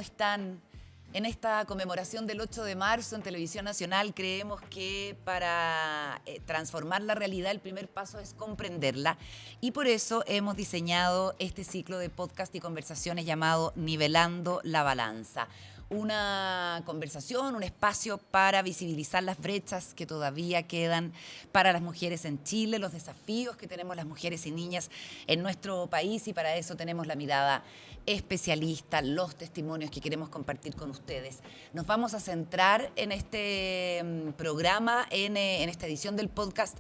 ¿cómo están? En esta conmemoración del 8 de marzo en Televisión Nacional creemos que para transformar la realidad el primer paso es comprenderla y por eso hemos diseñado este ciclo de podcast y conversaciones llamado Nivelando la Balanza. Una conversación, un espacio para visibilizar las brechas que todavía quedan para las mujeres en Chile, los desafíos que tenemos las mujeres y niñas en nuestro país y para eso tenemos la mirada especialista, los testimonios que queremos compartir con ustedes. Nos vamos a centrar en este programa, en esta edición del podcast,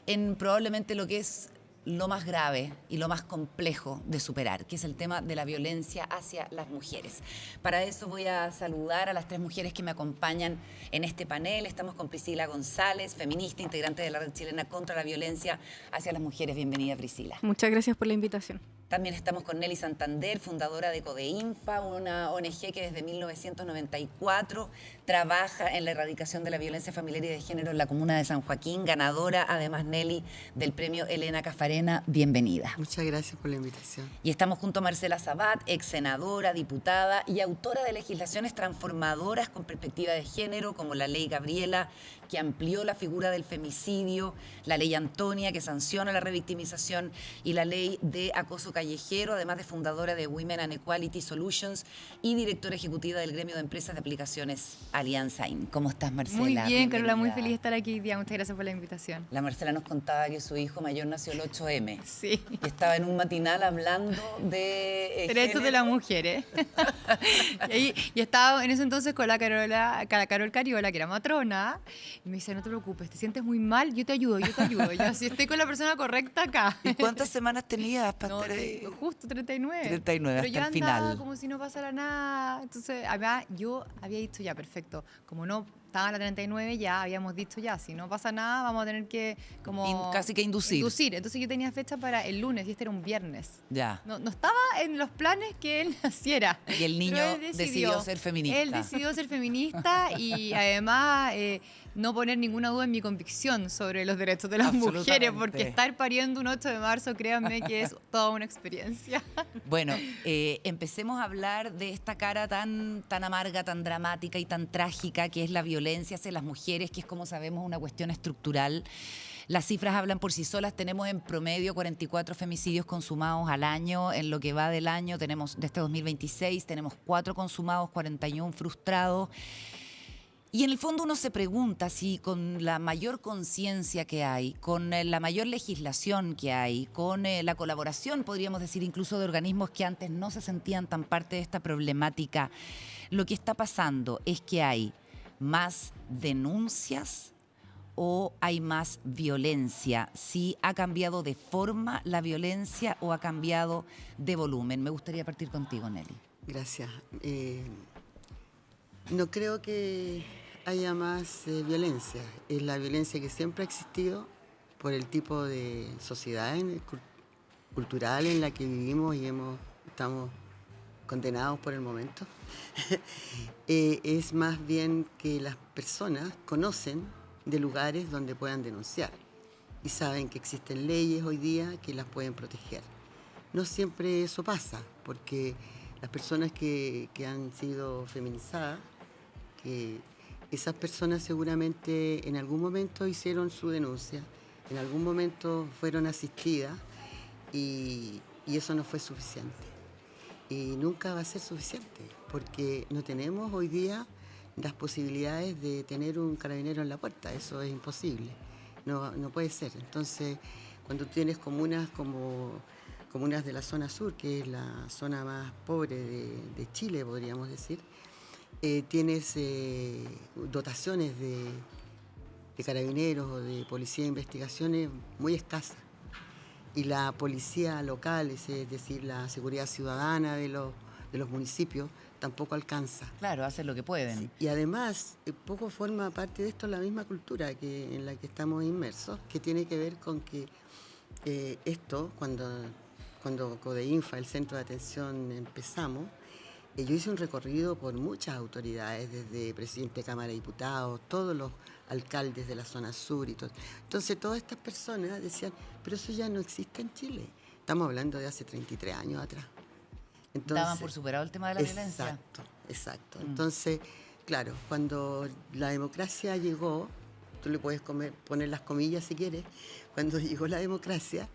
en probablemente lo que es lo más grave y lo más complejo de superar, que es el tema de la violencia hacia las mujeres. Para eso voy a saludar a las tres mujeres que me acompañan en este panel. Estamos con Priscila González, feminista, integrante de la Red Chilena contra la Violencia hacia las Mujeres. Bienvenida, Priscila. Muchas gracias por la invitación. También estamos con Nelly Santander, fundadora de Codeinfa, una ONG que desde 1994 trabaja en la erradicación de la violencia familiar y de género en la comuna de San Joaquín, ganadora, además, Nelly, del premio Elena Cafarena. Bienvenida. Muchas gracias por la invitación. Y estamos junto a Marcela Sabat, ex senadora, diputada y autora de legislaciones transformadoras con perspectiva de género, como la Ley Gabriela, que amplió la figura del femicidio, la Ley Antonia, que sanciona la revictimización, y la Ley de acoso callejero, además de fundadora de Women and Equality Solutions y directora ejecutiva del gremio de empresas de aplicaciones Alianza IN. ¿Cómo estás, Marcela? Muy bien, Bienvenida. Carola, muy feliz de estar aquí hoy día. Muchas gracias por la invitación. La Marcela nos contaba que su hijo mayor nació el 8M. Sí. Y estaba en un matinal hablando de Derechos de las mujeres. y estaba en ese entonces con la Carol Cariola, que era matrona, y me dice, no te preocupes, te sientes muy mal, yo te ayudo. Yo así estoy con la persona correcta acá. ¿Y cuántas semanas tenías para No, estar ahí? justo 39. 39, Pero hasta el yo andaba final. como si no pasara nada. Entonces, yo había dicho ya, perfecto. Como no estaba en la 39, ya habíamos dicho ya, si no pasa nada, vamos a tener que Casi que inducir. Entonces yo tenía fecha para el lunes y este era un viernes. Ya. No estaba en los planes que él naciera. Y el niño Pero él decidió ser feminista. Él decidió ser feminista y además no poner ninguna duda en mi convicción sobre los derechos de las mujeres, porque estar pariendo un 8 de marzo, créanme que es toda una experiencia. Bueno, empecemos a hablar de esta cara tan amarga, tan dramática y tan trágica que es la violencia hacia las mujeres, que es, como sabemos, una cuestión estructural. Las cifras hablan por sí solas. Tenemos en promedio 44 femicidios consumados al año. En lo que va del año, tenemos de este 2026, tenemos 4 consumados, 41 frustrados. Y en el fondo uno se pregunta si con la mayor conciencia que hay, con la mayor legislación que hay, con la colaboración, podríamos decir, incluso de organismos que antes no se sentían tan parte de esta problemática, lo que está pasando es que hay más denuncias o hay más violencia. Si ha cambiado de forma la violencia o ha cambiado de volumen. Me gustaría partir contigo, Nelly. Gracias. No creo que haya más violencia. Es la violencia que siempre ha existido por el tipo de sociedad cultural en la que vivimos y estamos condenados por el momento. Es más bien que las personas conocen de lugares donde puedan denunciar y saben que existen leyes hoy día que las pueden proteger. No siempre eso pasa, porque las personas que han sido feminizadas, que esas personas seguramente en algún momento hicieron su denuncia, en algún momento fueron asistidas y eso no fue suficiente. Y nunca va a ser suficiente, porque no tenemos hoy día las posibilidades de tener un carabinero en la puerta. Eso es imposible, no puede ser. Entonces, cuando tienes comunas como comunas de la zona sur, que es la zona más pobre de Chile, podríamos decir, tienes dotaciones de carabineros o de policía de investigaciones muy escasas. Y la policía local, es decir, la seguridad ciudadana de los municipios, tampoco alcanza. Claro, hacen lo que pueden. Sí. Y además, poco forma parte de esto la misma cultura en la que estamos inmersos, que tiene que ver con que esto, cuando Codeinfa, el centro de atención, empezamos, yo hice un recorrido por muchas autoridades, desde presidente de Cámara de Diputados, todos los alcaldes de la zona sur y todo. Entonces, todas estas personas decían, pero eso ya no existe en Chile. Estamos hablando de hace 33 años atrás. Entonces, daban por superado el tema de la violencia. Exacto. Exacto. Entonces, claro, cuando la democracia llegó, tú le puedes poner las comillas si quieres, cuando llegó la democracia,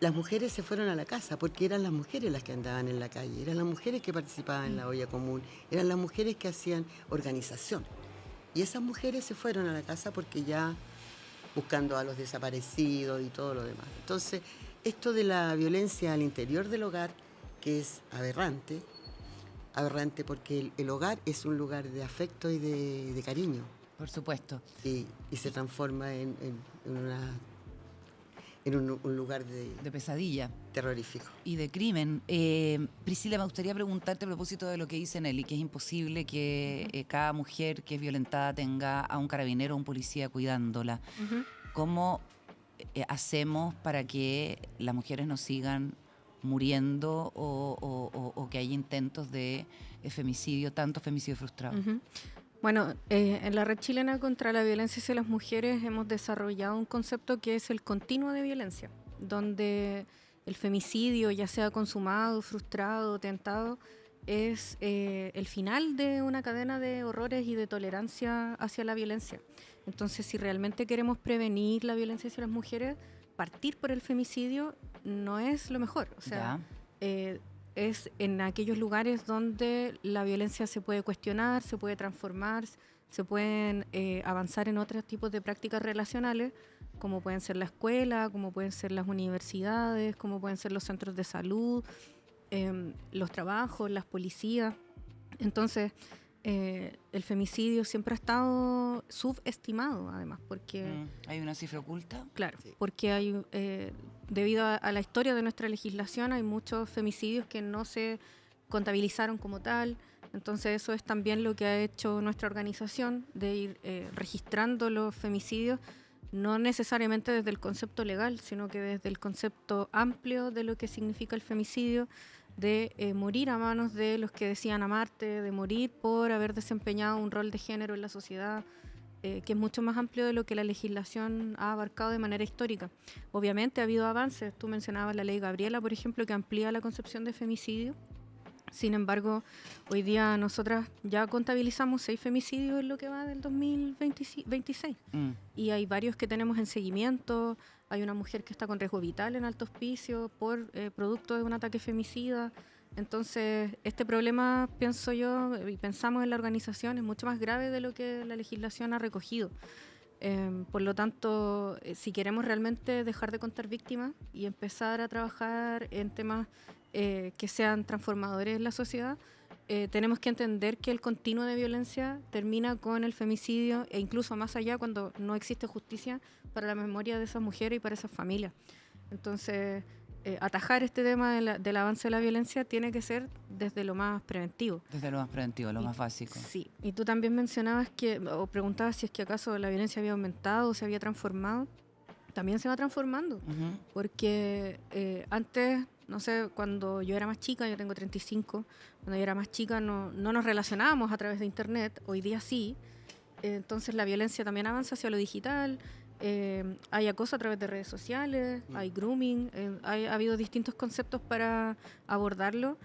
las mujeres se fueron a la casa, porque eran las mujeres las que andaban en la calle, eran las mujeres que participaban en la olla común, eran las mujeres que hacían organización. Y esas mujeres se fueron a la casa porque ya buscando a los desaparecidos y todo lo demás. Entonces, esto de la violencia al interior del hogar, que es aberrante porque el hogar es un lugar de afecto y de cariño. Por supuesto. Y se transforma en un lugar de pesadilla. Terrorífico. Y de crimen. Priscila, me gustaría preguntarte a propósito de lo que dice Nelly, que es imposible que cada mujer que es violentada tenga a un carabinero o un policía cuidándola. ¿Cómo hacemos para que las mujeres no sigan muriendo o que haya intentos de femicidio, tanto femicidio frustrado? Bueno, en la Red Chilena contra la Violencia hacia las Mujeres hemos desarrollado un concepto que es el continuo de violencia, donde el femicidio, ya sea consumado, frustrado, tentado, es el final de una cadena de horrores y de tolerancia hacia la violencia. Entonces, si realmente queremos prevenir la violencia hacia las mujeres, partir por el femicidio no es lo mejor. O sea, es en aquellos lugares donde la violencia se puede cuestionar, se puede transformar, se pueden avanzar en otros tipos de prácticas relacionales, como pueden ser la escuela, como pueden ser las universidades, como pueden ser los centros de salud, los trabajos, las policías. Entonces, el femicidio siempre ha estado subestimado, además, porque... ¿Hay una cifra oculta? Claro, Sí. porque hay, debido a la historia de nuestra legislación, hay muchos femicidios que no se contabilizaron como tal. Entonces, eso es también lo que ha hecho nuestra organización, de ir registrando los femicidios, no necesariamente desde el concepto legal, sino que desde el concepto amplio de lo que significa el femicidio, de morir a manos de los que decían amarte, de morir por haber desempeñado un rol de género en la sociedad, que es mucho más amplio de lo que la legislación ha abarcado de manera histórica. Obviamente ha habido avances, tú mencionabas la ley Gabriela, por ejemplo, que amplía la concepción de femicidio. Sin embargo, hoy día nosotras ya contabilizamos 6 femicidios en lo que va del 2026. Y hay varios que tenemos en seguimiento. Hay una mujer que está con riesgo vital en alto hospicio por producto de un ataque femicida. Entonces, este problema, pienso yo, y pensamos en la organización, es mucho más grave de lo que la legislación ha recogido. Por lo tanto, si queremos realmente dejar de contar víctimas y empezar a trabajar en temas que sean transformadores en la sociedad, tenemos que entender que el continuo de violencia termina con el femicidio e incluso más allá cuando no existe justicia para la memoria de esas mujeres y para esas familias. Entonces, atajar este tema del avance de la violencia tiene que ser desde lo más preventivo. Desde lo más preventivo, lo más básico. Sí, y tú también mencionabas o preguntabas si es que acaso la violencia había aumentado o se había transformado. También se va transformando, porque antes, no sé, cuando yo era más chica, yo tengo 35, cuando yo era más chica no nos relacionábamos a través de internet, hoy día sí. Entonces la violencia también avanza hacia lo digital, hay acoso a través de redes sociales, hay grooming, ha habido distintos conceptos para abordarlo,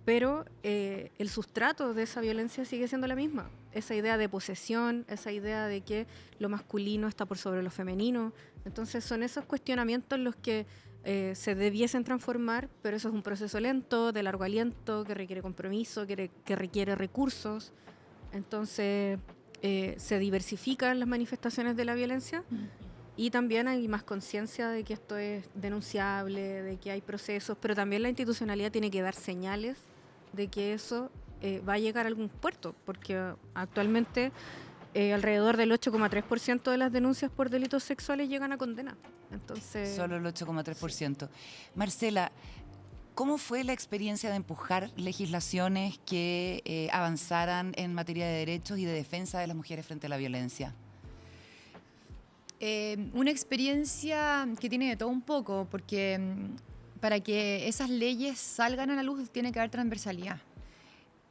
pero el sustrato de esa violencia sigue siendo la misma. Esa idea de posesión, esa idea de que lo masculino está por sobre lo femenino. Entonces son esos cuestionamientos los que se debiesen transformar, pero eso es un proceso lento, de largo aliento, que requiere compromiso, que requiere recursos. Entonces se diversifican las manifestaciones de la violencia y también hay más conciencia de que esto es denunciable, de que hay procesos, pero también la institucionalidad tiene que dar señales de que eso va a llegar a algún puerto, porque actualmente alrededor del 8,3% de las denuncias por delitos sexuales llegan a condena. Entonces, solo el 8,3%. Sí. Marcela, ¿cómo fue la experiencia de empujar legislaciones que avanzaran en materia de derechos y de defensa de las mujeres frente a la violencia? Una experiencia que tiene de todo un poco, porque para que esas leyes salgan a la luz tiene que haber transversalidad.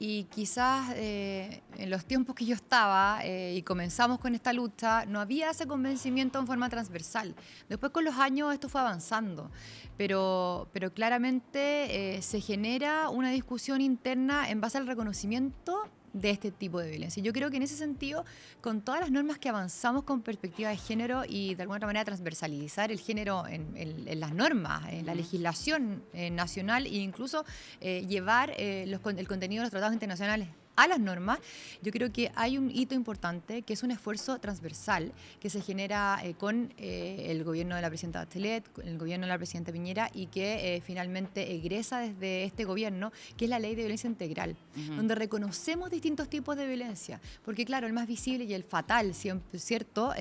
Y quizás en los tiempos que yo estaba y comenzamos con esta lucha, no había ese convencimiento en forma transversal. Después con los años esto fue avanzando, pero claramente se genera una discusión interna en base al reconocimiento de este tipo de violencia. Yo creo que en ese sentido, con todas las normas que avanzamos con perspectiva de género y de alguna otra manera transversalizar el género en las normas, en la legislación nacional e incluso llevar el contenido de los tratados internacionales a las normas, yo creo que hay un hito importante que es un esfuerzo transversal que se genera con el gobierno de la presidenta Bachelet, con el gobierno de la presidenta Piñera y que finalmente egresa desde este gobierno, que es la Ley de Violencia Integral, donde reconocemos distintos tipos de violencia, porque claro, el más visible y el fatal, siempre, ¿cierto?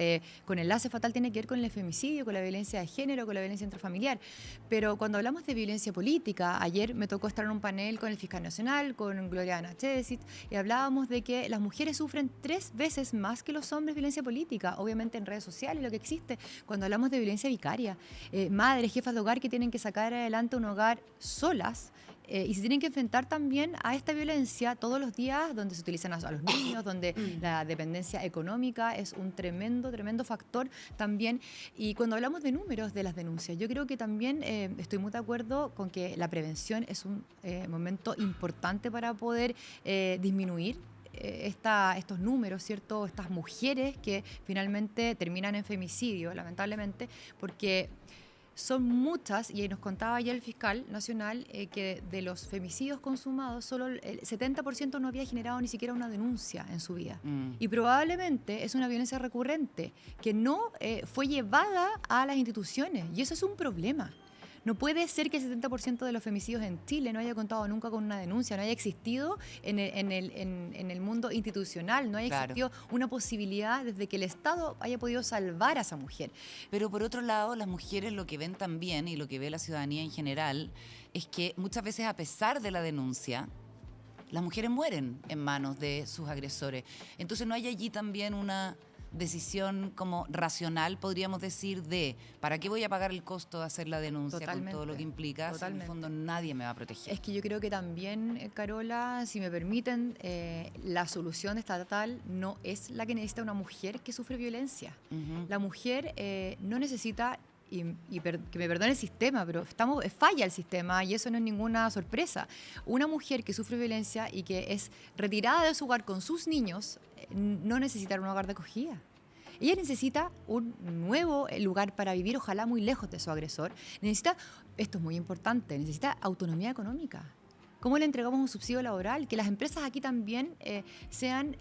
Con el enlace fatal tiene que ver con el femicidio, con la violencia de género, con la violencia intrafamiliar, pero cuando hablamos de violencia política, ayer me tocó estar en un panel con el fiscal nacional, con Gloriana Chesit, y hablábamos de que las mujeres sufren 3 veces más que los hombres violencia política, obviamente en redes sociales, lo que existe, cuando hablamos de violencia vicaria. Madres, jefas de hogar que tienen que sacar adelante un hogar solas, y se tienen que enfrentar también a esta violencia todos los días, donde se utilizan a los niños, donde la dependencia económica es un tremendo factor también. Y cuando hablamos de números de las denuncias, yo creo que también estoy muy de acuerdo con que la prevención es un momento importante para poder disminuir estos números, ¿cierto? Estas mujeres que finalmente terminan en femicidio, lamentablemente, porque son muchas, y nos contaba ya el fiscal nacional que de los femicidios consumados, solo el 70% no había generado ni siquiera una denuncia en su vida. Y probablemente es una violencia recurrente que no fue llevada a las instituciones, y eso es un problema. No puede ser que el 70% de los femicidios en Chile no haya contado nunca con una denuncia, no haya existido en el mundo institucional, no haya existido una posibilidad desde que el Estado haya podido salvar a esa mujer. Pero por otro lado, las mujeres lo que ven también y lo que ve la ciudadanía en general es que muchas veces, a pesar de la denuncia, las mujeres mueren en manos de sus agresores. Entonces no hay allí también una decisión como racional, podríamos decir, de ¿para qué voy a pagar el costo de hacer la denuncia? Totalmente, con todo lo que implica? Si en el fondo nadie me va a proteger. Es que yo creo que también, Carola, si me permiten, la solución estatal no es la que necesita una mujer que sufre violencia. La mujer no necesita, que me perdone el sistema, pero falla el sistema y eso no es ninguna sorpresa. Una mujer que sufre violencia y que es retirada de su hogar con sus niños no necesita un hogar de acogida. Ella necesita un nuevo lugar para vivir, ojalá muy lejos de su agresor. Necesita, esto es muy importante, necesita autonomía económica. ¿Cómo le entregamos un subsidio laboral? Que las empresas aquí también sean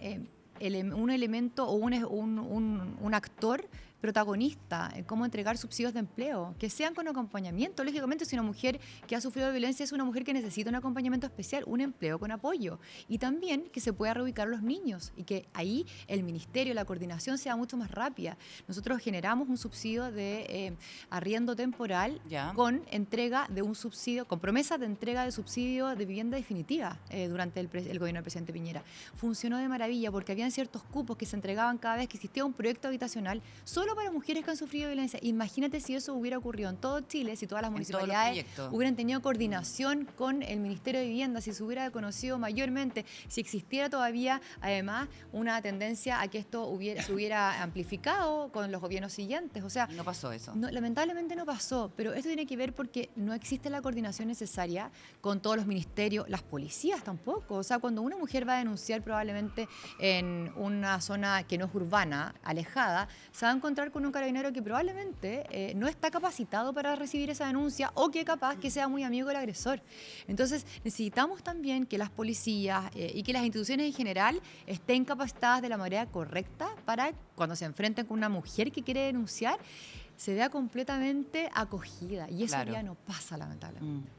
un elemento o un actor protagonista, cómo entregar subsidios de empleo, que sean con acompañamiento. Lógicamente, si una mujer que ha sufrido violencia es una mujer que necesita un acompañamiento especial, un empleo con apoyo. Y también que se pueda reubicar a los niños y que ahí el ministerio, la coordinación sea mucho más rápida. Nosotros generamos un subsidio de arriendo temporal con entrega de un subsidio, con promesa de entrega de subsidio de vivienda definitiva durante el gobierno del presidente Piñera. Funcionó de maravilla porque habían ciertos cupos que se entregaban cada vez que existía un proyecto habitacional solo para mujeres que han sufrido violencia. Imagínate si eso hubiera ocurrido en todo Chile, si todas las municipalidades hubieran tenido coordinación con el Ministerio de Vivienda, si se hubiera conocido mayormente, si existiera todavía, además, una tendencia a que esto se hubiera amplificado con los gobiernos siguientes. O sea, no pasó eso. No, lamentablemente no pasó, pero esto tiene que ver porque no existe la coordinación necesaria con todos los ministerios, las policías tampoco. O sea, cuando una mujer va a denunciar probablemente en una zona que no es urbana, alejada, se va a encontrar con un carabinero que probablemente no está capacitado para recibir esa denuncia o que capaz que sea muy amigo del agresor. Entonces necesitamos también que las policías y que las instituciones en general estén capacitadas de la manera correcta para cuando se enfrenten con una mujer que quiere denunciar se vea completamente acogida y eso ya no pasa, lamentablemente.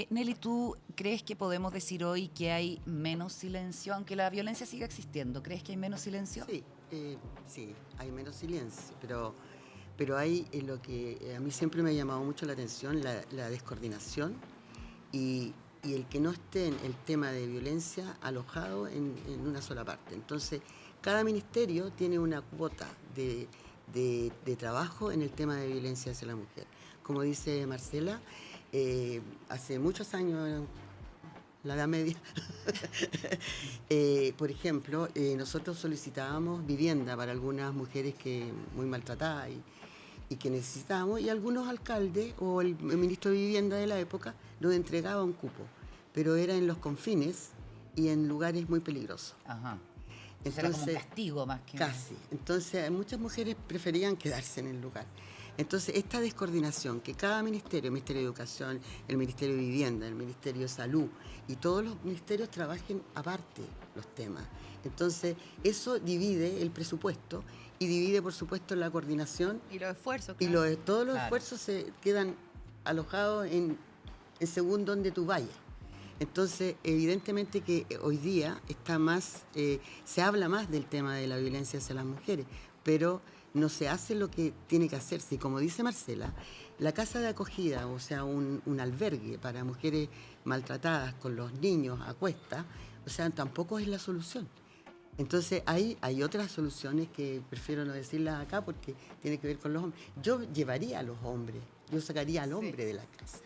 Nelly, ¿tú crees que podemos decir hoy que hay menos silencio, aunque la violencia siga existiendo? ¿Crees que hay menos silencio? Sí, sí, hay menos silencio, pero hay lo que a mí siempre me ha llamado mucho la atención, la descoordinación y el que no esté el tema de violencia alojado en una sola parte. Entonces, cada ministerio tiene una cuota de trabajo en el tema de violencia hacia la mujer. Como dice Marcela, hace muchos años, la edad media. Por ejemplo, nosotros solicitábamos vivienda para algunas mujeres que muy maltratadas y que necesitábamos, y algunos alcaldes o el ministro de Vivienda de la época nos entregaba un cupo, pero era en los confines y en lugares muy peligrosos. Ajá. Entonces, era como un castigo más que... Casi. Entonces, muchas mujeres preferían quedarse en el lugar. Entonces, esta descoordinación que cada ministerio, el Ministerio de Educación, el Ministerio de Vivienda, el Ministerio de Salud y todos los ministerios trabajen aparte los temas. Entonces, eso divide el presupuesto y divide, por supuesto, la coordinación. Y los esfuerzos. Y Claro. todos los esfuerzos se quedan alojados según donde tú vayas. Entonces, evidentemente que hoy día está más, se habla más del tema de la violencia hacia las mujeres, pero no se hace lo que tiene que hacerse. Y como dice Marcela, la casa de acogida, o sea, un albergue para mujeres maltratadas con los niños a cuestas, o sea, tampoco es la solución. Entonces, hay otras soluciones que prefiero no decirlas acá porque tiene que ver con los hombres. Yo llevaría a los hombres, yo sacaría al hombre de la casa.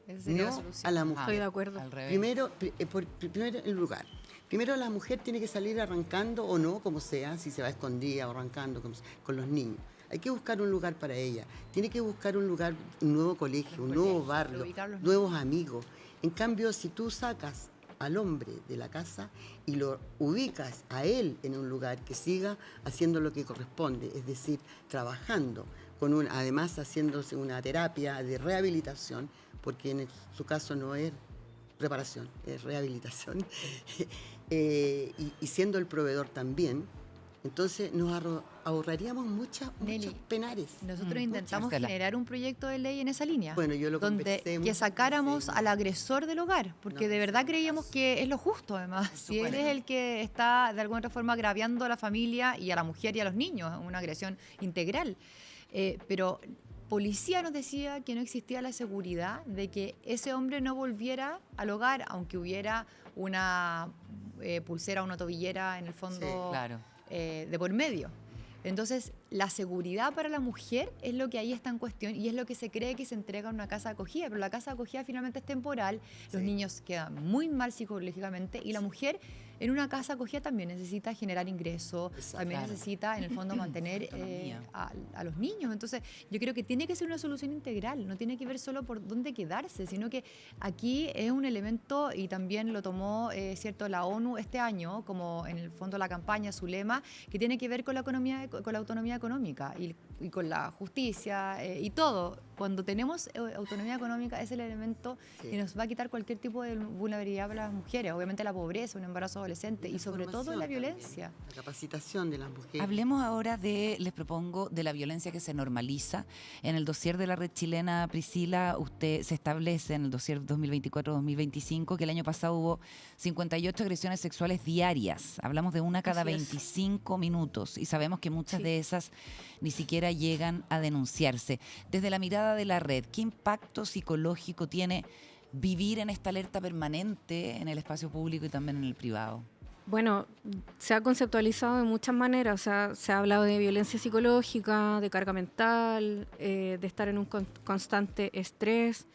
Esa sería la No solución. a la mujer. Estoy de acuerdo. Al revés. Primero, primero el lugar. Primero la mujer tiene que salir arrancando o no, como sea, si se va escondida o arrancando con los niños. Hay que buscar un lugar para ella. Tiene que buscar un lugar, un nuevo colegio, un nuevo barrio, ubicarlos, nuevos amigos. En cambio, si tú sacas al hombre de la casa y lo ubicas a él en un lugar que siga haciendo lo que corresponde, es decir, trabajando, además haciéndose una terapia de rehabilitación, porque en su caso no es reparación, es rehabilitación, y siendo el proveedor también, entonces nos ahorraríamos muchos Nelly, penares. Nosotros intentamos Marcela. generar un proyecto de ley en esa línea. Bueno, yo lo donde conversé que muchas sacáramos veces. al agresor del hogar, porque No, de verdad sí, creíamos que es lo justo, además. Si él es el que está de alguna otra forma agraviando a la familia y a la mujer y a los niños, una agresión integral. Pero policía nos decía que no existía la seguridad de que ese hombre no volviera al hogar, aunque hubiera una pulsera o una tobillera en el fondo Sí, claro. de por medio. Entonces, la seguridad para la mujer es lo que ahí está en cuestión y es lo que se cree que se entrega en una casa de acogida, pero la casa de acogida finalmente es temporal, los Sí. niños quedan muy mal psicológicamente y la mujer en una casa acogida también necesita generar ingresos, Exacto. también Claro. necesita en el fondo mantener Autonomía. a los niños. Entonces, yo creo que tiene que ser una solución integral, no tiene que ver solo por dónde quedarse, sino que aquí es un elemento, y también lo tomó cierto la ONU este año, como en el fondo la campaña, su lema, que tiene que ver con la economía, con la autonomía económica y con la justicia y todo. Cuando tenemos autonomía económica es el elemento Sí. que nos va a quitar cualquier tipo de vulnerabilidad para las mujeres, obviamente la pobreza, un embarazo adolescente y La sobre todo formación la también, violencia. la capacitación de las mujeres. Hablemos ahora les propongo, de la violencia que se normaliza. En el dossier de la red chilena, Priscila, usted se establece en el dossier 2024-2025 que el año pasado hubo 58 agresiones sexuales diarias. Hablamos de una cada Así es. 25 minutos y sabemos que muchas Sí. de esas ni siquiera llegan a denunciarse. Desde la mirada de la red, ¿qué impacto psicológico tiene vivir en esta alerta permanente en el espacio público y también en el privado? Bueno, se ha conceptualizado de muchas maneras, o sea, se ha hablado de violencia psicológica, de carga mental, de estar en un constante estrés,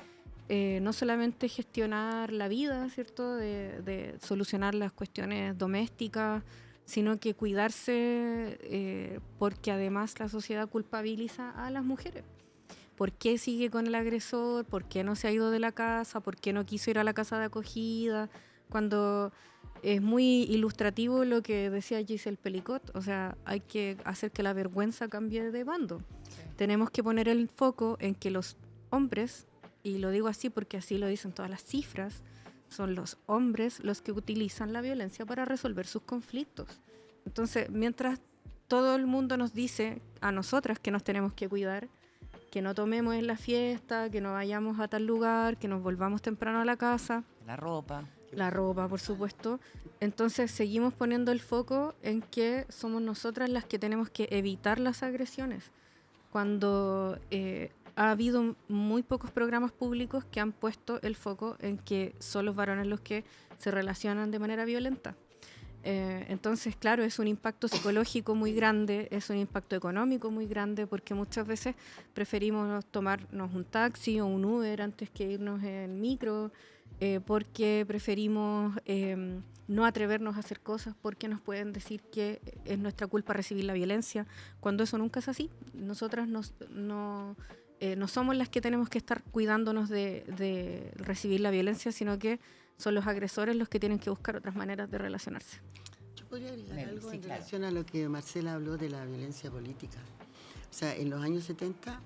no solamente gestionar la vida, ¿cierto?, de solucionar las cuestiones domésticas, sino que cuidarse porque además la sociedad culpabiliza a las mujeres. ¿Por qué sigue con el agresor? ¿Por qué no se ha ido de la casa? ¿Por qué no quiso ir a la casa de acogida? Cuando es muy ilustrativo lo que decía Giselle Pelicot, o sea, hay que hacer que la vergüenza cambie de bando. Tenemos que poner el foco en que los hombres, y lo digo así porque así lo dicen todas las cifras, son los hombres los que utilizan la violencia para resolver sus conflictos. Entonces, mientras todo el mundo nos dice a nosotras que nos tenemos que cuidar, que no tomemos en la fiesta, que no vayamos a tal lugar, que nos volvamos temprano a la casa, La ropa. la ropa, por supuesto. Entonces seguimos poniendo el foco en que somos nosotras las que tenemos que evitar las agresiones. Cuando ha habido muy pocos programas públicos que han puesto el foco en que son los varones los que se relacionan de manera violenta. Entonces, claro, es un impacto psicológico muy grande, es un impacto económico muy grande, porque muchas veces preferimos tomarnos un taxi o un Uber antes que irnos en micro. porque preferimos no atrevernos a hacer cosas, porque nos pueden decir que es nuestra culpa recibir la violencia, cuando eso nunca es así. Nosotras no somos las que tenemos que estar cuidándonos de recibir la violencia, sino que son los agresores los que tienen que buscar otras maneras de relacionarse. Yo podría agregar Mel, algo sí, en claro. relación a lo que Marcela habló de la violencia política. O sea, en los años 70,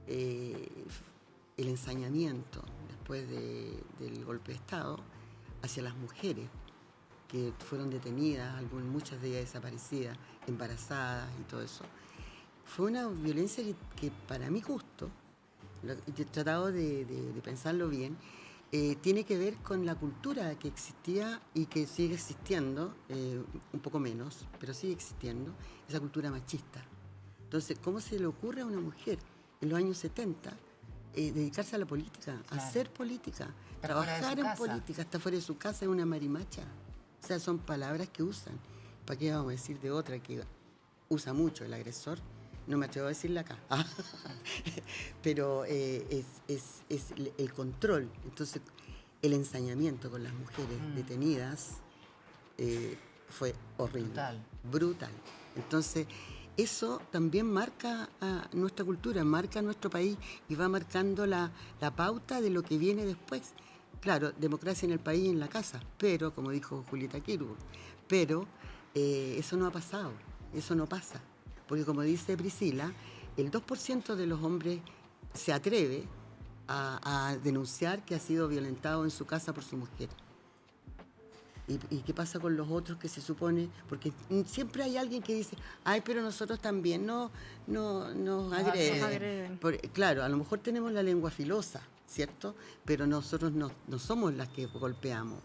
el ensañamiento después del golpe de Estado hacia las mujeres que fueron detenidas, muchas de ellas desaparecidas, embarazadas y todo eso, fue una violencia que para mi gusto, yo he tratado de pensarlo bien, tiene que ver con la cultura que existía y que sigue existiendo, un poco menos, pero sigue existiendo, esa cultura machista. Entonces, ¿cómo se le ocurre a una mujer en los años 70 dedicarse a la política, Claro. hacer política, Estar fuera de trabajar su en casa. política, estar fuera de su casa, es una marimacha? O sea, son palabras que usan. ¿Para qué vamos a decir de otra que usa mucho el agresor? No me atrevo a decirla acá. Pero es el control. Entonces, el ensañamiento con las mujeres detenidas fue horrible. Brutal. Entonces, eso también marca a nuestra cultura, marca a nuestro país y va marcando la pauta de lo que viene después. Claro, democracia en el país y en la casa, pero, como dijo Julieta Kirchhoff, pero eso no ha pasado, eso no pasa. Porque como dice Priscila, el 2% de los hombres se atreve a denunciar que ha sido violentado en su casa por su mujer. ¿Y qué pasa con los otros que se supone? Porque siempre hay alguien que dice, ay, pero nosotros también nos agreden. Claro, a lo mejor tenemos la lengua filosa, ¿cierto? Pero nosotros no somos las que golpeamos.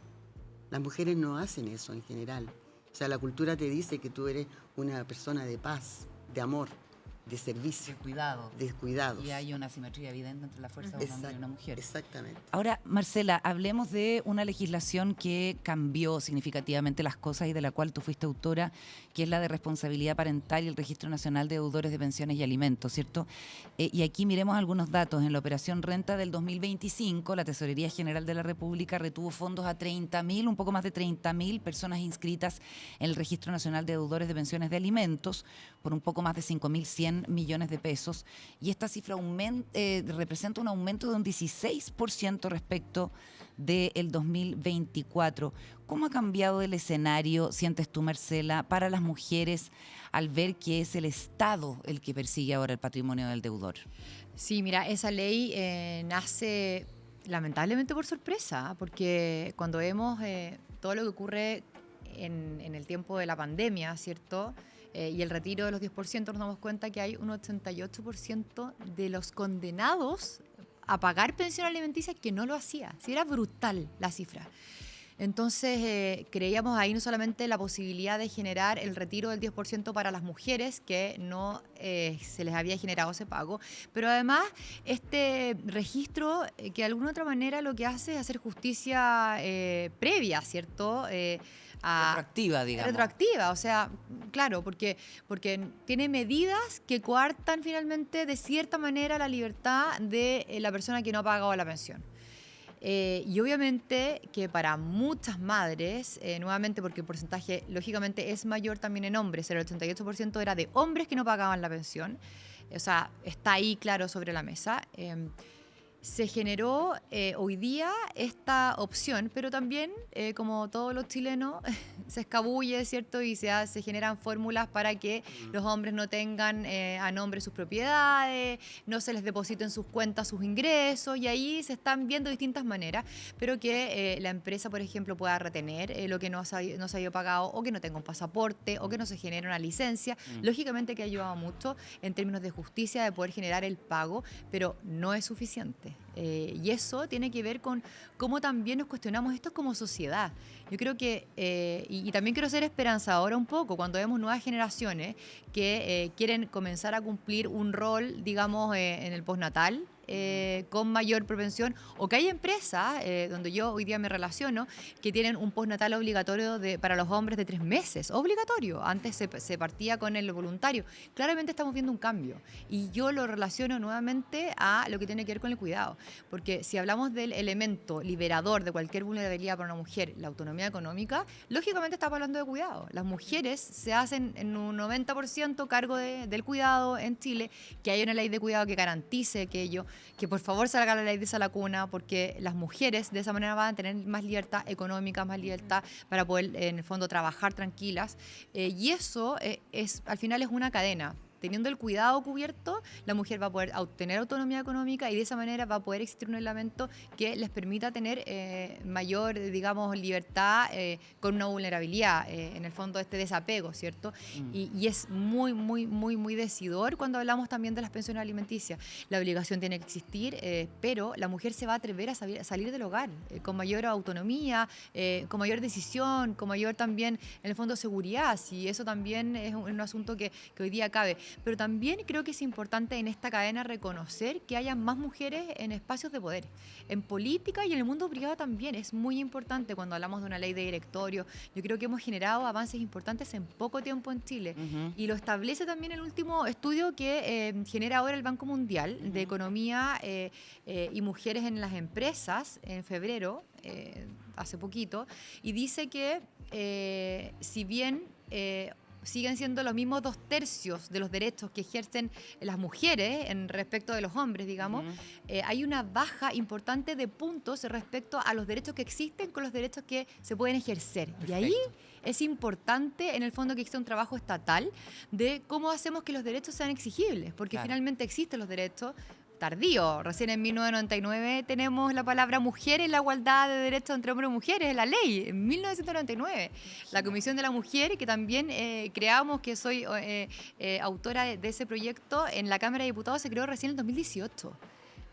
Las mujeres no hacen eso en general. O sea, la cultura te dice que tú eres una persona de paz, de amor, de servicio, de cuidados. Y hay una asimetría evidente entre la fuerza de un hombre y una mujer. Exactamente. Ahora, Marcela, hablemos de una legislación que cambió significativamente las cosas y de la cual tú fuiste autora, que es la de responsabilidad parental y el Registro Nacional de Deudores de Pensiones y Alimentos, ¿cierto? Y aquí miremos algunos datos. En la operación Renta del 2025, la Tesorería General de la República retuvo fondos a 30.000, un poco más de 30.000 personas inscritas en el Registro Nacional de Deudores de Pensiones de Alimentos por un poco más de 5.100 millones de pesos, y esta cifra representa un aumento de un 16% respecto del 2024. ¿Cómo ha cambiado el escenario, sientes tú, Marcela, para las mujeres al ver que es el Estado el que persigue ahora el patrimonio del deudor? Sí, mira, esa ley nace lamentablemente por sorpresa, porque cuando vemos todo lo que ocurre en el tiempo de la pandemia, ¿cierto?, y el retiro de los 10%, nos damos cuenta que hay un 88% de los condenados a pagar pensión alimenticia que no lo hacía. Sí, era brutal la cifra. Entonces, creíamos ahí no solamente la posibilidad de generar el retiro del 10% para las mujeres, que no se les había generado ese pago, pero además este registro que de alguna otra manera lo que hace es hacer justicia previa, ¿cierto?, retroactiva, digamos. Retroactiva, o sea, claro, porque tiene medidas que coartan finalmente de cierta manera la libertad de la persona que no ha pagado la pensión. Y obviamente que para muchas madres, nuevamente porque el porcentaje lógicamente es mayor también en hombres, el 88% era de hombres que no pagaban la pensión, o sea, está ahí claro sobre la mesa. Se generó hoy día esta opción, pero también, como todos los chilenos, se escabulle, ¿cierto? Y se generan fórmulas para que los hombres no tengan a nombre sus propiedades, no se les depositen en sus cuentas sus ingresos, y ahí se están viendo distintas maneras, pero que la empresa, por ejemplo, pueda retener lo que no se ha ido pagado, o que no tenga un pasaporte, o que no se genere una licencia. Lógicamente que ha ayudado mucho en términos de justicia de poder generar el pago, pero no es suficiente. Y eso tiene que ver con cómo también nos cuestionamos esto como sociedad. Yo creo que, y también quiero ser esperanzadora un poco, cuando vemos nuevas generaciones que quieren comenzar a cumplir un rol, digamos, en el postnatal, con mayor propensión, o que hay empresas, donde yo hoy día me relaciono, que tienen un postnatal obligatorio para los hombres de 3 meses, obligatorio. Antes se partía con el voluntario. Claramente estamos viendo un cambio, y yo lo relaciono nuevamente a lo que tiene que ver con el cuidado, porque si hablamos del elemento liberador de cualquier vulnerabilidad para una mujer, la autonomía económica, lógicamente estamos hablando de cuidado. Las mujeres se hacen en un 90% cargo del cuidado en Chile, que hay una ley de cuidado que garantice aquello, que por favor salga la ley de Sala Cuna, porque las mujeres de esa manera van a tener más libertad económica, más libertad para poder en el fondo trabajar tranquilas, y eso al final es una cadena. Teniendo el cuidado cubierto, la mujer va a poder obtener autonomía económica, y de esa manera va a poder existir un elemento que les permita tener mayor, digamos, libertad con una vulnerabilidad, en el fondo este desapego, ¿cierto? Y es muy, muy, muy, muy decidor cuando hablamos también de las pensiones alimenticias. La obligación tiene que existir, pero la mujer se va a atrever a salir del hogar con mayor autonomía, con mayor decisión, con mayor también, en el fondo, seguridad. Y eso también es un asunto que hoy día cabe. Pero también creo que es importante en esta cadena reconocer que haya más mujeres en espacios de poder, en política y en el mundo privado también. Es muy importante cuando hablamos de una ley de directorio. Yo creo que hemos generado avances importantes en poco tiempo en Chile, y lo establece también el último estudio que genera ahora el Banco Mundial de Economía y Mujeres en las Empresas en febrero, hace poquito, y dice que si bien siguen siendo los mismos 2/3 de los derechos que ejercen las mujeres en respecto de los hombres, digamos, hay una baja importante de puntos respecto a los derechos que existen con los derechos que se pueden ejercer. Perfecto. Y ahí es importante, en el fondo, que exista un trabajo estatal de cómo hacemos que los derechos sean exigibles, porque finalmente existen los derechos tardío. Recién en 1999 tenemos la palabra mujer en la igualdad de derechos entre hombres y mujeres, la ley, en 1999. La Comisión de la Mujer, que también creamos, que soy autora de ese proyecto en la Cámara de Diputados, se creó recién en 2018.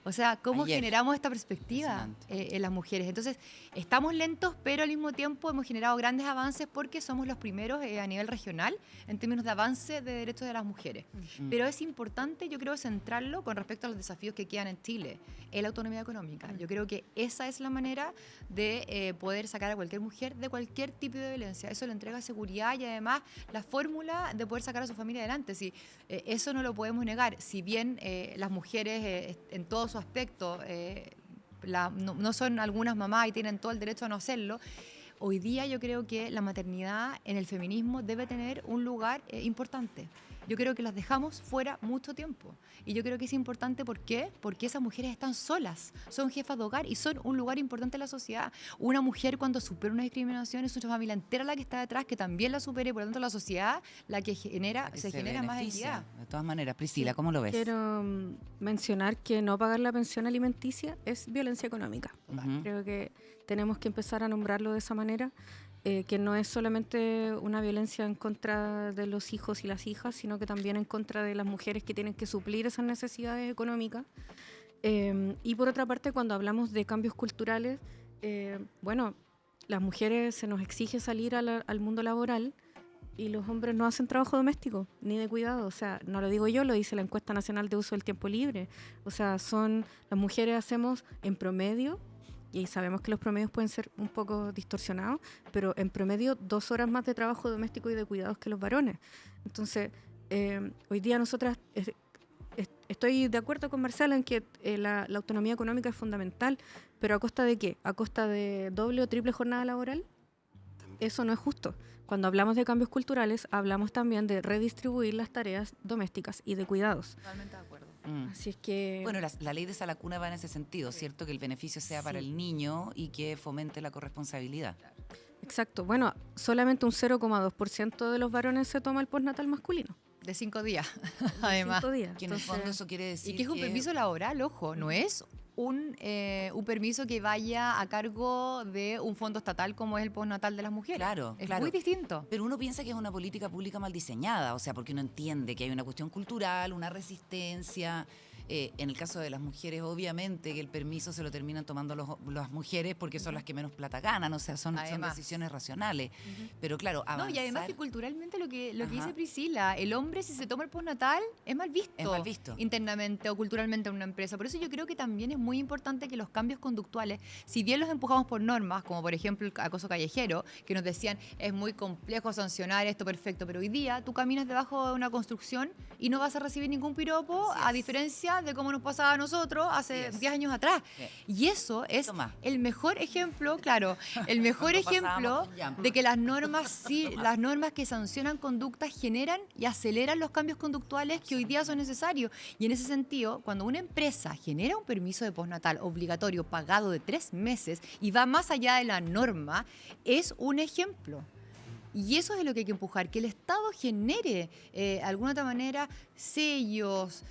O sea, ¿cómo generamos esta perspectiva en las mujeres? Entonces, estamos lentos, pero al mismo tiempo hemos generado grandes avances porque somos los primeros a nivel regional en términos de avance de derechos de las mujeres. Pero es importante, yo creo, centrarlo con respecto a los desafíos que quedan en Chile, en la autonomía económica. Yo creo que esa es la manera de poder sacar a cualquier mujer de cualquier tipo de violencia. Eso le entrega seguridad y además la fórmula de poder sacar a su familia adelante. Si, eso no lo podemos negar. Si bien las mujeres en todos sus aspectos no son algunas mamás y tienen todo el derecho a no hacerlo, hoy día yo creo que la maternidad en el feminismo debe tener un lugar importante. Yo creo que las dejamos fuera mucho tiempo. Y yo creo que es importante, ¿por qué? Porque esas mujeres están solas, son jefas de hogar y son un lugar importante en la sociedad. Una mujer, cuando supera una discriminación, es una familia entera la que está detrás, que también la supera, y por lo tanto la sociedad la que se genera más equidad. De todas maneras, Priscila, ¿cómo lo ves? Quiero mencionar que no pagar la pensión alimenticia es violencia económica. Creo que tenemos que empezar a nombrarlo de esa manera. Que no es solamente una violencia en contra de los hijos y las hijas, sino que también en contra de las mujeres que tienen que suplir esas necesidades económicas. Y por otra parte, cuando hablamos de cambios culturales, bueno, las mujeres se nos exige salir al mundo laboral, y los hombres no hacen trabajo doméstico ni de cuidado. O sea, no lo digo yo, lo dice la Encuesta Nacional de Uso del Tiempo Libre. O sea, las mujeres hacemos en promedio, y sabemos que los promedios pueden ser un poco distorsionados, pero en promedio 2 horas más de trabajo doméstico y de cuidados que los varones. Entonces, hoy día nosotras, estoy de acuerdo con Marcela en que la autonomía económica es fundamental, pero ¿a costa de qué? ¿A costa de doble o triple jornada laboral? Eso no es justo. Cuando hablamos de cambios culturales, hablamos también de redistribuir las tareas domésticas y de cuidados. Totalmente de acuerdo. Así es que... Bueno, la ley de Sala Cuna va en ese sentido, ¿cierto? Que el beneficio sea para el niño y que fomente la corresponsabilidad. Exacto. Bueno, solamente un 0,2% de los varones se toma el postnatal masculino. De 5 días, además. 5 días. Que en el fondo eso quiere decir Y que es un permiso laboral, ojo, no es un permiso que vaya a cargo de un fondo estatal como es el postnatal de las mujeres. Claro, es claro. muy distinto. Pero uno piensa que es una política pública mal diseñada, o sea, porque uno entiende que hay una cuestión cultural, una resistencia. En el caso de las mujeres, obviamente que el permiso se lo terminan tomando las mujeres porque son las que menos plata ganan, o sea, son decisiones racionales. Pero claro, avanzar... No, y además que culturalmente lo que Ajá. dice Priscila, el hombre si se toma el postnatal es mal visto. Es mal visto. Internamente o culturalmente en una empresa. Por eso yo creo que también es muy importante que los cambios conductuales, si bien los empujamos por normas, como por ejemplo el acoso callejero, que nos decían es muy complejo sancionar esto, perfecto, pero hoy día tú caminas debajo de una construcción y no vas a recibir ningún piropo, a diferencia de cómo nos pasaba a nosotros hace 10 años atrás. Y eso es el mejor ejemplo, claro, el mejor ejemplo de que las normas que sancionan conductas generan y aceleran los cambios conductuales que hoy día son necesarios. Y en ese sentido, cuando una empresa genera un permiso de postnatal obligatorio pagado de 3 meses y va más allá de la norma, es un ejemplo. Y eso es lo que hay que empujar, que el Estado genere, de alguna otra manera, sellos,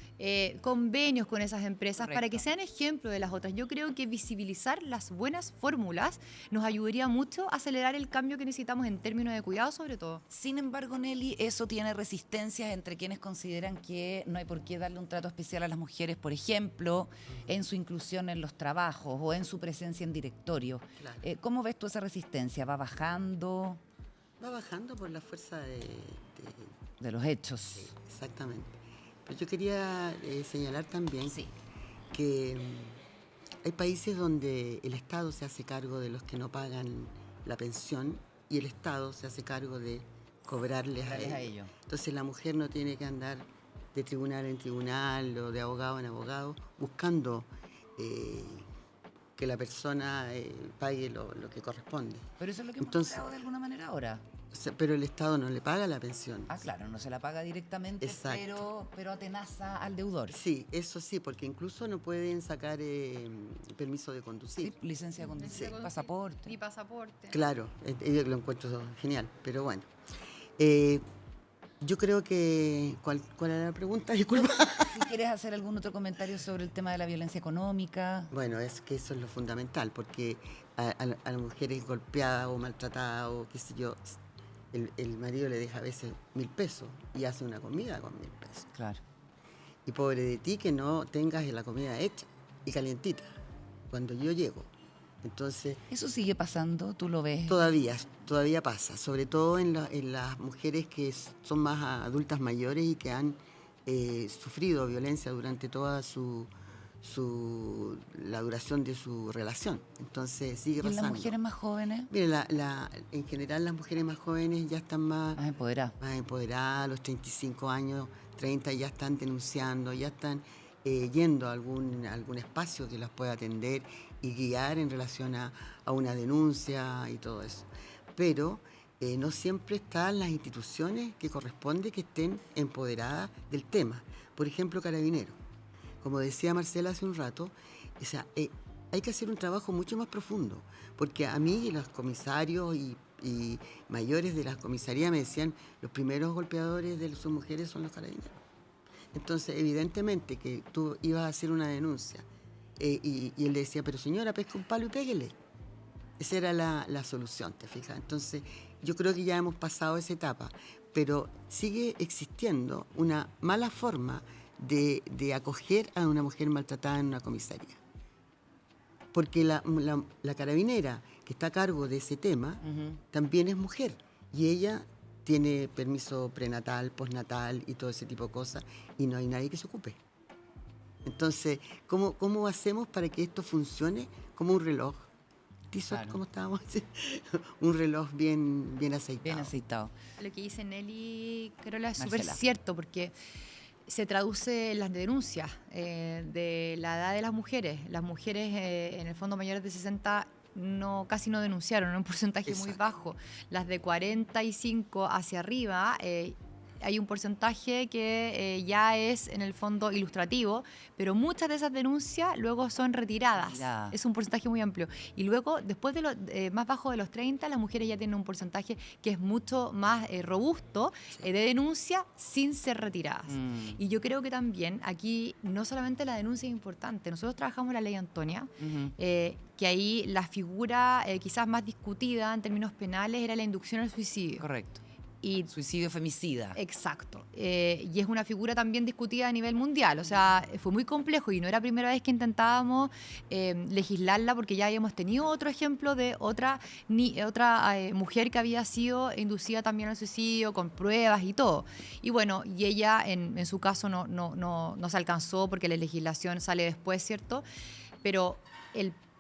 convenios con esas empresas. Correcto. Para que sean ejemplo de las otras. Yo creo que visibilizar las buenas fórmulas nos ayudaría mucho a acelerar el cambio que necesitamos en términos de cuidado, sobre todo. Sin embargo, Nelly, eso tiene resistencias entre quienes consideran que no hay por qué darle un trato especial a las mujeres, por ejemplo, en su inclusión en los trabajos o en su presencia en directorio. Claro. ¿Cómo ves tú esa resistencia? ¿Va bajando? Va bajando por la fuerza de los hechos. Sí, exactamente. Pero yo quería señalar también que hay países donde el Estado se hace cargo de los que no pagan la pensión y el Estado se hace cargo de cobrarles a ellos. Entonces la mujer no tiene que andar de tribunal en tribunal o de abogado en abogado buscando que la persona pague lo que corresponde. Pero eso es lo que hemos logrado de alguna manera ahora. Pero el Estado no le paga la pensión. Ah, claro, no se la paga directamente, pero atenaza al deudor. Sí, eso sí, porque incluso no pueden sacar permiso de conducir. Sí, licencia de conducir, pasaporte. Ni pasaporte. Claro, yo lo encuentro genial, pero bueno. Yo creo que... ¿Cuál era la pregunta? Disculpa. Si quieres hacer algún otro comentario sobre el tema de la violencia económica. Bueno, es que eso es lo fundamental, porque a las mujeres golpeadas o maltratadas o qué sé yo, el marido le deja a veces 1.000 pesos y hace una comida con 1.000 pesos. Claro. Y pobre de ti que no tengas la comida hecha y calientita cuando yo llego. Entonces, ¿eso sigue pasando? ¿Tú lo ves? Todavía pasa, sobre todo en las mujeres que son más adultas mayores y que han sufrido violencia durante toda la duración de su relación. Entonces sigue pasando. ¿Y las mujeres más jóvenes? Mire, en general las mujeres más jóvenes ya están más empoderadas, a los 35 años, 30 ya están denunciando, ya están yendo a algún espacio que las pueda atender y guiar en relación a una denuncia y todo eso. Pero no siempre están las instituciones que corresponde que estén empoderadas del tema. Por ejemplo, Carabineros. Como decía Marcela hace un rato, o sea, hay que hacer un trabajo mucho más profundo, porque a mí y los comisarios y mayores de las comisarías me decían los primeros golpeadores de sus mujeres son los Carabineros. Entonces, evidentemente que tú ibas a hacer una denuncia y él le decía, pero señora, pesca un palo y péguele. Esa era la solución, ¿te fijas? Entonces, yo creo que ya hemos pasado esa etapa, pero sigue existiendo una mala forma de acoger a una mujer maltratada en una comisaría. Porque la carabinera que está a cargo de ese tema también es mujer y ella tiene permiso prenatal, postnatal y todo ese tipo de cosas y no hay nadie que se ocupe. Entonces, ¿cómo hacemos para que esto funcione como un reloj? Claro. ¿Cómo estábamos? Un reloj bien aceitado. Bien aceitado. Lo que dice Nelly, Carola, es súper cierto porque se traduce en las denuncias de la edad de las mujeres. Las mujeres, en el fondo mayores de 60, casi no denunciaron, un porcentaje muy bajo. Las de 45 hacia arriba, hay un porcentaje que ya es en el fondo ilustrativo, pero muchas de esas denuncias luego son retiradas. Es un porcentaje muy amplio. Y luego, después de más bajo de los 30, las mujeres ya tienen un porcentaje que es mucho más robusto de denuncia sin ser retiradas. Y yo creo que también aquí no solamente la denuncia es importante. Nosotros trabajamos la ley Antonia, que ahí la figura quizás más discutida en términos penales era la inducción al suicidio. Correcto. Y Suicidio femicida. exacto. Y es una figura también discutida a nivel mundial. O sea, fue muy complejo y no era la primera vez que intentábamos legislarla, porque ya habíamos tenido otro ejemplo de otra mujer que había sido inducida también al suicidio con pruebas y todo. Y bueno, y ella en su caso no se alcanzó porque la legislación sale después, ¿cierto? Pero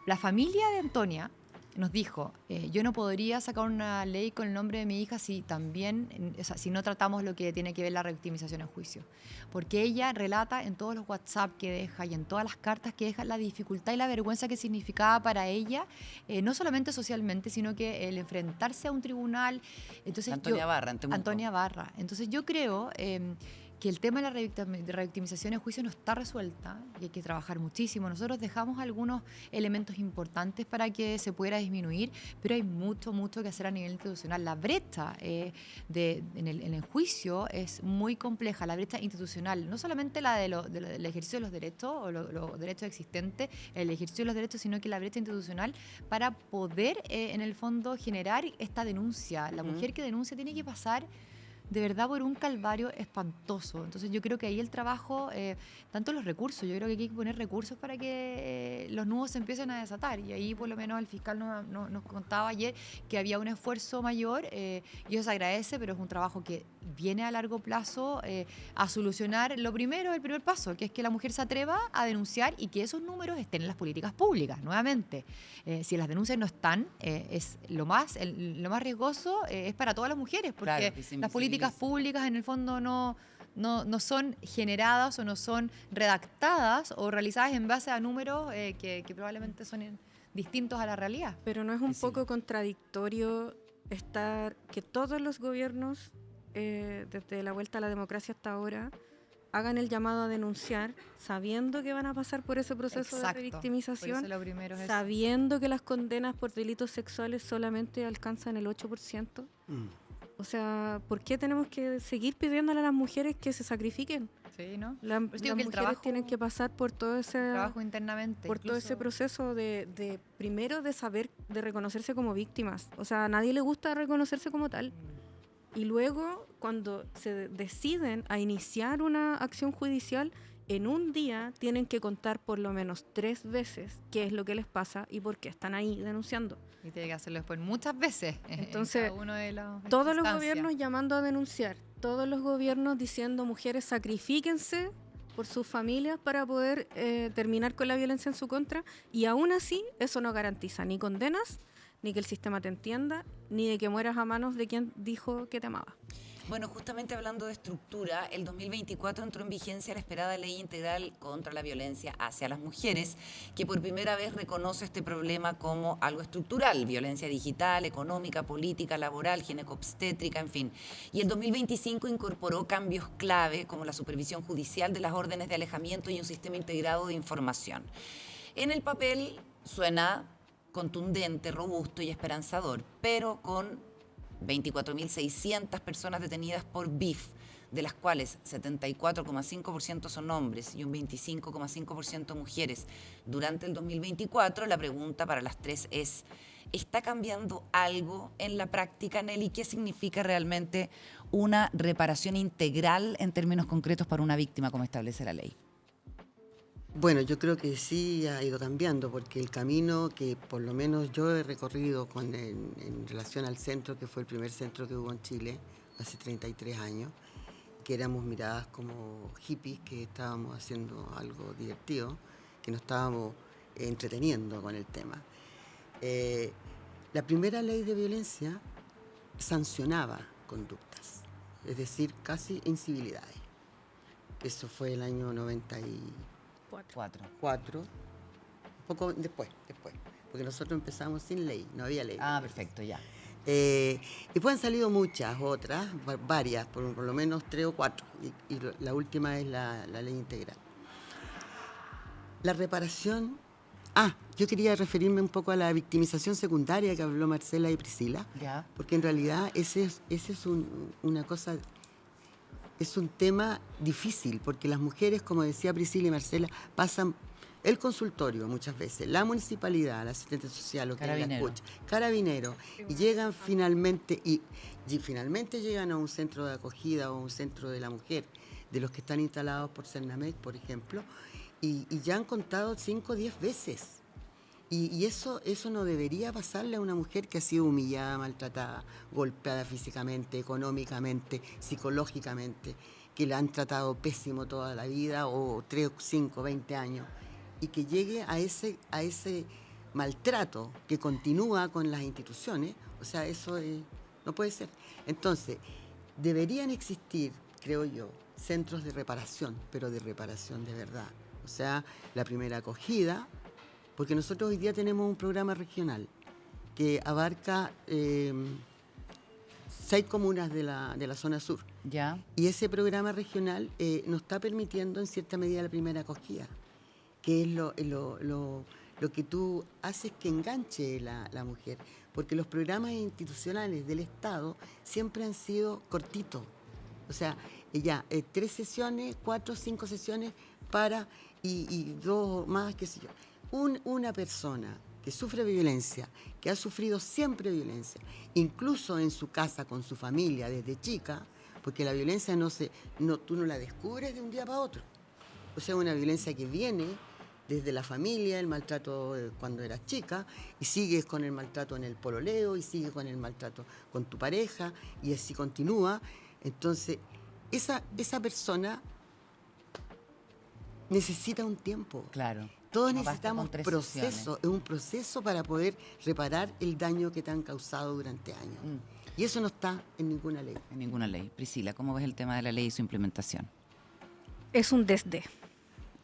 la familia de Antonia nos dijo, yo no podría sacar una ley con el nombre de mi hija si también, o sea, si no tratamos lo que tiene que ver la revictimización en juicio. Porque ella relata en todos los WhatsApp que deja y en todas las cartas que deja la dificultad y la vergüenza que significaba para ella, no solamente socialmente, sino que el enfrentarse a un tribunal. Entonces, Antonia Barra, en Temuco. Antonia Barra. Entonces yo creo que el tema de la revictimización en juicio no está resuelta y hay que trabajar muchísimo. Nosotros dejamos algunos elementos importantes para que se pudiera disminuir, pero hay mucho que hacer a nivel institucional. La brecha en el juicio es muy compleja, la brecha institucional, no solamente la del ejercicio de los derechos o los derechos existentes, el ejercicio de los derechos, sino que la brecha institucional para poder, en el fondo, generar esta denuncia. La mujer que denuncia tiene que pasar de verdad por un calvario espantoso. Entonces yo creo que ahí el trabajo, tanto los recursos, yo creo que hay que poner recursos para que los nudos se empiecen a desatar. Y ahí por lo menos el fiscal nos contaba ayer que había un esfuerzo mayor, y eso se agradece, pero es un trabajo que viene a largo plazo a solucionar lo primero, el primer paso, que es que la mujer se atreva a denunciar y que esos números estén en las políticas públicas, nuevamente. Si las denuncias no están, es lo más riesgoso es para todas las mujeres, porque claro, las políticas públicas en el fondo no son generadas o no son redactadas o realizadas en base a números que probablemente son distintos a la realidad. Pero ¿no es un poco contradictorio que todos los gobiernos, desde la vuelta a la democracia hasta ahora, hagan el llamado a denunciar, sabiendo que van a pasar por ese proceso de revictimización, por eso lo primero es sabiendo que las condenas por delitos sexuales solamente alcanzan el 8%? O sea, ¿por qué tenemos que seguir pidiéndole a las mujeres que se sacrifiquen? Sí, ¿no? Las mujeres tienen que pasar por todo ese trabajo internamente, por todo ese proceso de primero de saber, de reconocerse como víctimas. O sea, a nadie le gusta reconocerse como tal. Y luego, cuando se deciden a iniciar una acción judicial, en un día tienen que contar por lo menos 3 veces qué es lo que les pasa y por qué están ahí denunciando. Y tiene que hacerlo después muchas veces. Entonces, en cada uno de todos los gobiernos llamando a denunciar, todos los gobiernos diciendo mujeres sacrifíquense por sus familias para poder terminar con la violencia en su contra, y aún así eso no garantiza ni condenas, ni que el sistema te entienda, ni de que mueras a manos de quien dijo que te amaba. Bueno, justamente hablando de estructura, el 2024 entró en vigencia la esperada Ley Integral contra la Violencia hacia las Mujeres, que por primera vez reconoce este problema como algo estructural: violencia digital, económica, política, laboral, ginecobstétrica, en fin. Y el 2025 incorporó cambios clave como la supervisión judicial de las órdenes de alejamiento y un sistema integrado de información. En el papel suena contundente, robusto y esperanzador, pero con 24.600 personas detenidas por BIF, de las cuales 74,5% son hombres y un 25,5% mujeres. Durante el 2024, la pregunta para las tres es: ¿está cambiando algo en la práctica, Nelly? ¿Qué significa realmente una reparación integral en términos concretos para una víctima, como establece la ley? Bueno, yo creo que sí ha ido cambiando, porque el camino que por lo menos yo he recorrido en relación al centro, que fue el primer centro que hubo en Chile hace 33 años, que éramos miradas como hippies, que estábamos haciendo algo divertido, que nos estábamos entreteniendo con el tema. La primera ley de violencia sancionaba conductas, es decir, casi incivilidades. Eso fue el año 94, un poco después, porque nosotros empezamos sin ley, no había ley. Ah, perfecto, ya. Y pues han salido muchas otras, varias, por lo menos 3 o 4, y la última es la ley integral. La reparación... yo quería referirme un poco a la victimización secundaria que habló Marcela y Priscila, Ya. porque en realidad ese es una cosa... Es un tema difícil, porque las mujeres, como decía Priscila y Marcela, pasan el consultorio muchas veces, la municipalidad, la asistente social, o que la escucha, carabinero, y llegan finalmente, y finalmente llegan a un centro de acogida o un centro de la mujer, de los que están instalados por Cernamec, por ejemplo, y ya han contado 5 o 10 veces. Y eso no debería pasarle a una mujer que ha sido humillada, maltratada, golpeada físicamente, económicamente, psicológicamente, que la han tratado pésimo toda la vida, o 3, 5, 20 años, y que llegue a ese maltrato que continúa con las instituciones. O sea, eso no puede ser. Entonces, deberían existir, creo yo, centros de reparación, pero de reparación de verdad. O sea, la primera acogida, porque nosotros hoy día tenemos un programa regional que abarca 6 comunas de la zona sur. Ya. Y ese programa regional nos está permitiendo en cierta medida la primera acogida, que es lo que tú haces que enganche la mujer. Porque los programas institucionales del Estado siempre han sido cortitos. O sea, 3 sesiones, 4, 5 sesiones y 2 más, qué sé yo. Una persona que sufre violencia, que ha sufrido siempre violencia, incluso en su casa, con su familia, desde chica, porque la violencia tú no la descubres de un día para otro. O sea, una violencia que viene desde la familia, el maltrato cuando eras chica, y sigues con el maltrato en el pololeo, y sigues con el maltrato con tu pareja, y así continúa. Entonces, esa persona necesita un tiempo. Claro. Todos No basta necesitamos con 3 proceso, es un proceso para poder reparar el daño que te han causado durante años. Y eso no está en ninguna ley. En ninguna ley. Priscila, ¿cómo ves el tema de la ley y su implementación? Es un desdé.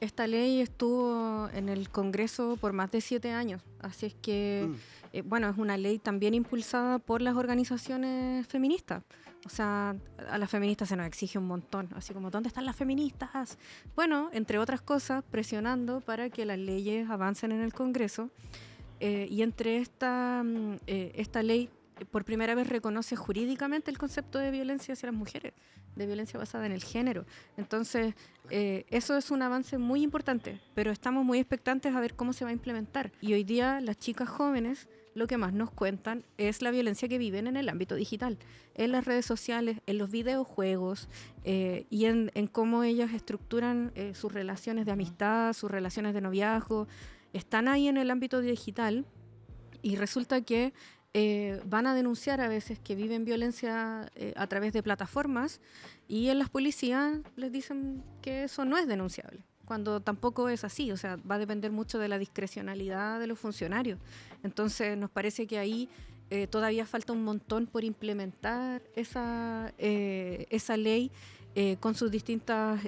Esta ley estuvo en el Congreso por más de 7 años, así es que, es una ley también impulsada por las organizaciones feministas. O sea, a las feministas se nos exige un montón, así como, ¿dónde están las feministas? Bueno, entre otras cosas, presionando para que las leyes avancen en el Congreso. Y entre esta ley, por primera vez reconoce jurídicamente el concepto de violencia hacia las mujeres, de violencia basada en el género. Entonces, eso es un avance muy importante, pero estamos muy expectantes a ver cómo se va a implementar. Y hoy día las chicas jóvenes lo que más nos cuentan es la violencia que viven en el ámbito digital, en las redes sociales, en los videojuegos y en cómo ellas estructuran sus relaciones de amistad, sus relaciones de noviazgo. Están ahí en el ámbito digital y resulta que van a denunciar a veces que viven violencia a través de plataformas y en las policías les dicen que eso no es denunciable, cuando tampoco es así. O sea, va a depender mucho de la discrecionalidad de los funcionarios. Entonces nos parece que ahí todavía falta un montón por implementar esa ley con sus distintos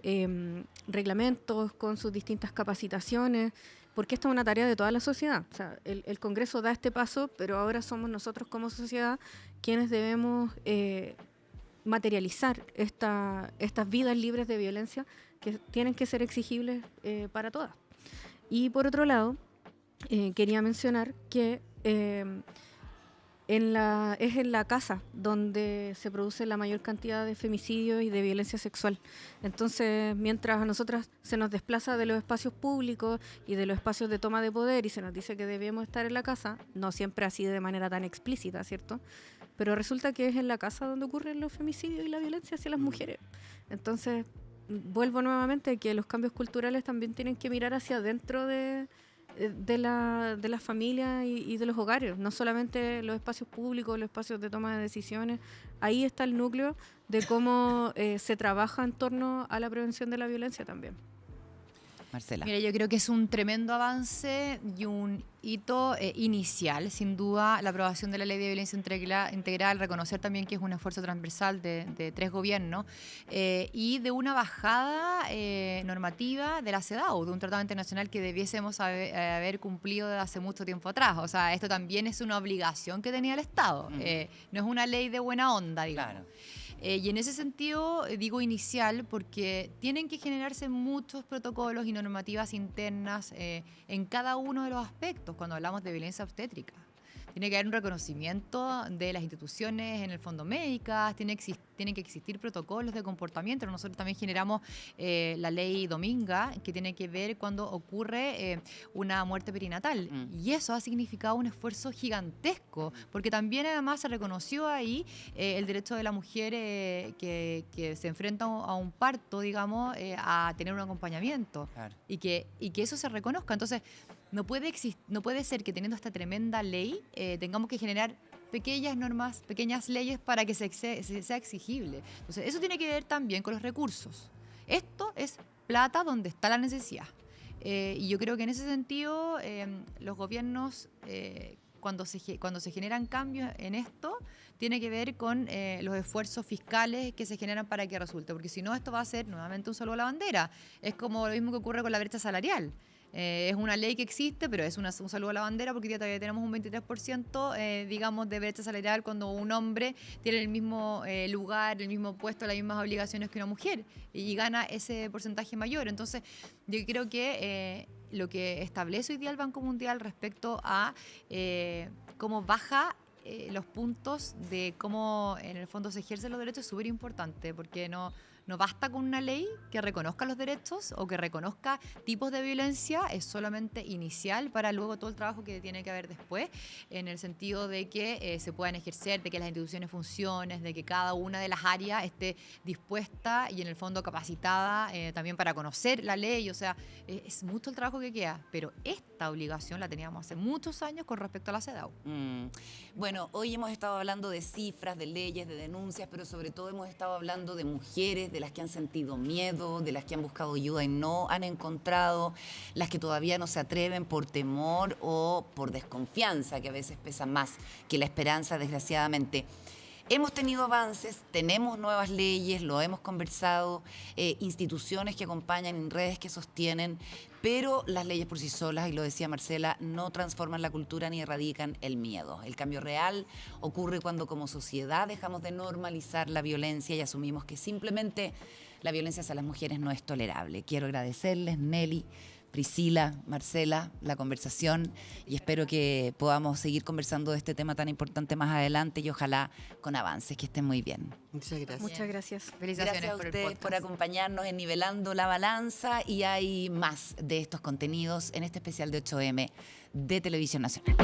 reglamentos, con sus distintas capacitaciones, porque esto es una tarea de toda la sociedad. O sea, el Congreso da este paso, pero ahora somos nosotros como sociedad quienes debemos materializar estas vidas libres de violencia que tienen que ser exigibles para todas. Y por otro lado, quería mencionar que es en la casa donde se produce la mayor cantidad de femicidios y de violencia sexual. Entonces, mientras a nosotras se nos desplaza de los espacios públicos y de los espacios de toma de poder y se nos dice que debemos estar en la casa, no siempre así de manera tan explícita, ¿cierto? Pero resulta que es en la casa donde ocurren los femicidios y la violencia hacia las mujeres. Entonces, vuelvo nuevamente a que los cambios culturales también tienen que mirar hacia adentro de las familias y de los hogares, no solamente los espacios públicos, los espacios de toma de decisiones. Ahí está el núcleo de cómo se trabaja en torno a la prevención de la violencia también. Marcela. Mira, yo creo que es un tremendo avance y un hito inicial, sin duda, la aprobación de la Ley de Violencia Integral, reconocer también que es un esfuerzo transversal de 3 gobiernos y de una bajada normativa de la CEDAW, de un tratado internacional que debiésemos haber cumplido desde hace mucho tiempo atrás. O sea, esto también es una obligación que tenía el Estado, no es una ley de buena onda, digamos. Claro. Y en ese sentido, digo inicial, porque tienen que generarse muchos protocolos y normativas internas en cada uno de los aspectos cuando hablamos de violencia obstétrica. tiene que haber un reconocimiento de las instituciones, en el fondo médicas, tienen que existir protocolos de comportamiento. Nosotros también generamos la ley Dominga, que tiene que ver cuando ocurre una muerte perinatal. Y eso ha significado un esfuerzo gigantesco, porque también además se reconoció ahí el derecho de la mujer que se enfrenta a un parto, digamos, a tener un acompañamiento. Claro. Y que eso se reconozca. Entonces, no puede ser que teniendo esta tremenda ley tengamos que generar pequeñas normas, pequeñas leyes para que sea exigible. Entonces, eso tiene que ver también con los recursos. Esto es plata donde está la necesidad. Y yo creo que en ese sentido, los gobiernos, cuando se generan cambios en esto, tiene que ver con los esfuerzos fiscales que se generan para que resulte. Porque si no, esto va a ser nuevamente un saludo a la bandera. Es como lo mismo que ocurre con la brecha salarial. Es una ley que existe, pero es un saludo a la bandera porque todavía tenemos un 23%, digamos, de brecha salarial cuando un hombre tiene el mismo lugar, el mismo puesto, las mismas obligaciones que una mujer y gana ese porcentaje mayor. Entonces, yo creo que lo que establece hoy día el Banco Mundial respecto a cómo baja los puntos de cómo en el fondo se ejercen los derechos es súper importante, porque no basta con una ley que reconozca los derechos o que reconozca tipos de violencia, es solamente inicial para luego todo el trabajo que tiene que haber después, en el sentido de que se puedan ejercer, de que las instituciones funcionen, de que cada una de las áreas esté dispuesta y en el fondo capacitada también para conocer la ley. O sea, es mucho el trabajo que queda, pero esta obligación la teníamos hace muchos años con respecto a la CEDAW. Bueno, hoy hemos estado hablando de cifras, de leyes, de denuncias, pero sobre todo hemos estado hablando de mujeres, de las que han sentido miedo, de las que han buscado ayuda y no han encontrado, las que todavía no se atreven por temor o por desconfianza, que a veces pesa más que la esperanza, desgraciadamente. Hemos tenido avances, tenemos nuevas leyes, lo hemos conversado, instituciones que acompañan, en redes que sostienen, pero las leyes por sí solas, y lo decía Marcela, no transforman la cultura ni erradican el miedo. El cambio real ocurre cuando como sociedad dejamos de normalizar la violencia y asumimos que simplemente la violencia hacia las mujeres no es tolerable. Quiero agradecerles, Nelly, Priscila, Marcela, la conversación y espero que podamos seguir conversando de este tema tan importante más adelante y ojalá con avances. Que estén muy bien. Muchas gracias. Muchas gracias. Felicitaciones Gracias a por el ustedes podcast. por acompañarnos en Nivelando la Balanza y hay más de estos contenidos en este especial de 8M de Televisión Nacional.